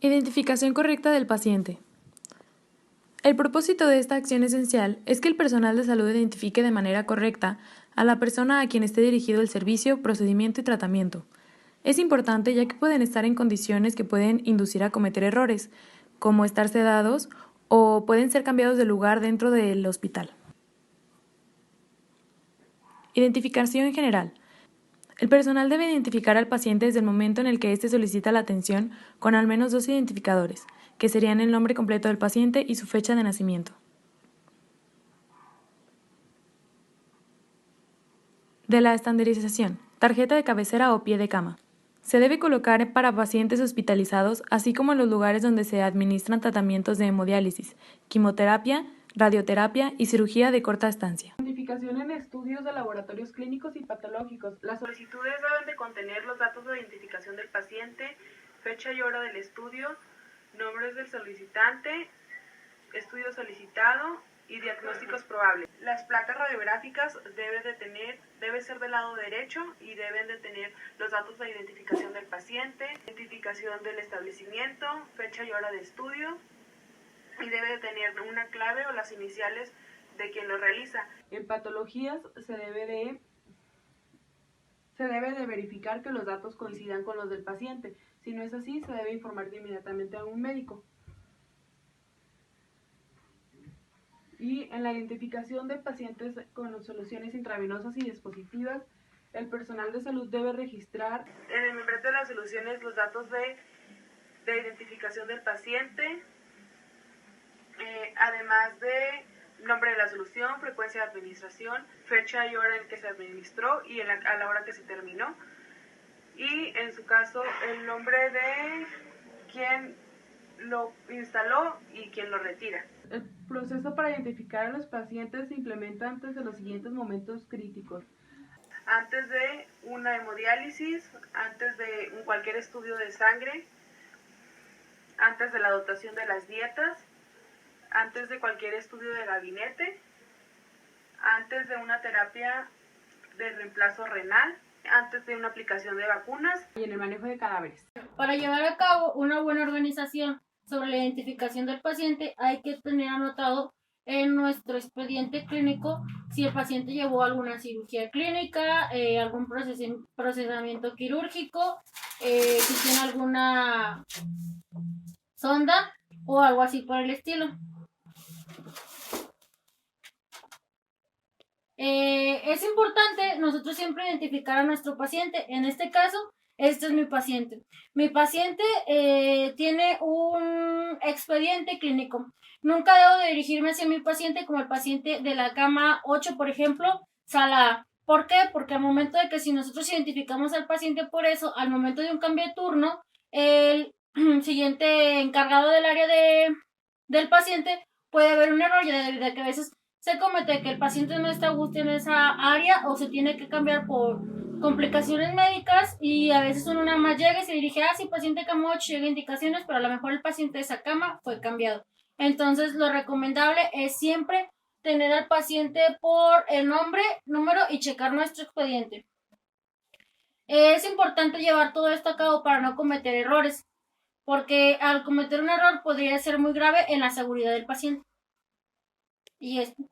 Identificación correcta del paciente. El propósito de esta acción esencial es que el personal de salud identifique de manera correcta a la persona a quien esté dirigido el servicio, procedimiento y tratamiento. Es importante ya que pueden estar en condiciones que pueden inducir a cometer errores, como estar sedados o pueden ser cambiados de lugar dentro del hospital. Identificación en general. El personal debe identificar al paciente desde el momento en el que éste solicita la atención con al menos 2 identificadores, que serían el nombre completo del paciente y su fecha de nacimiento. De la estandarización, tarjeta de cabecera o pie de cama. Se debe colocar para pacientes hospitalizados, así como en los lugares donde se administran tratamientos de hemodiálisis, quimioterapia, radioterapia y cirugía de corta estancia. Identificación en estudios de laboratorios clínicos y patológicos. Las solicitudes deben de contener los datos de identificación del paciente, fecha y hora del estudio, nombres del solicitante, estudio solicitado y diagnósticos probables. Las placas radiográficas debe ser del lado derecho y deben de tener los datos de identificación del paciente, identificación del establecimiento, fecha y hora de estudio, y debe de tener una clave o las iniciales de quien lo realiza. En patologías se debe de verificar que los datos coincidan con los del paciente. Si no es así, se debe informar inmediatamente a un médico. Y en la identificación de pacientes con soluciones intravenosas y dispositivas, el personal de salud debe registrar en el membrete de las soluciones los datos de identificación del paciente, además de nombre de la solución, frecuencia de administración, fecha y hora en que se administró y a la hora que se terminó. Y en su caso, el nombre de quien lo instaló y quien lo retira. El proceso para identificar a los pacientes se implementa antes de los siguientes momentos críticos. Antes de una hemodiálisis, antes de cualquier estudio de sangre, antes de la dotación de las dietas, antes de cualquier estudio de gabinete, antes de una terapia de reemplazo renal, antes de una aplicación de vacunas y en el manejo de cadáveres. Para llevar a cabo una buena organización sobre la identificación del paciente, hay que tener anotado en nuestro expediente clínico si el paciente llevó alguna cirugía clínica, algún procesamiento quirúrgico, si tiene alguna sonda o algo así por el estilo. Es importante nosotros siempre identificar a nuestro paciente. En este caso, este es mi paciente. Mi paciente tiene un expediente clínico. Nunca debo de dirigirme hacia mi paciente como el paciente de la cama 8, por ejemplo, sala A. ¿Por qué? Porque al momento de que si nosotros identificamos al paciente por eso, al momento de un cambio de turno, el siguiente encargado del área del paciente puede haber un error, ya de que a veces se comete que el paciente no está a gusto en esa área o se tiene que cambiar por complicaciones médicas y a veces uno nada más llega y se dirige, sí, paciente cama 8, llega indicaciones, pero a lo mejor el paciente de esa cama fue cambiado. Entonces lo recomendable es siempre tener al paciente por el nombre, número y checar nuestro expediente. Es importante llevar todo esto a cabo para no cometer errores, porque al cometer un error podría ser muy grave en la seguridad del paciente. Y esto.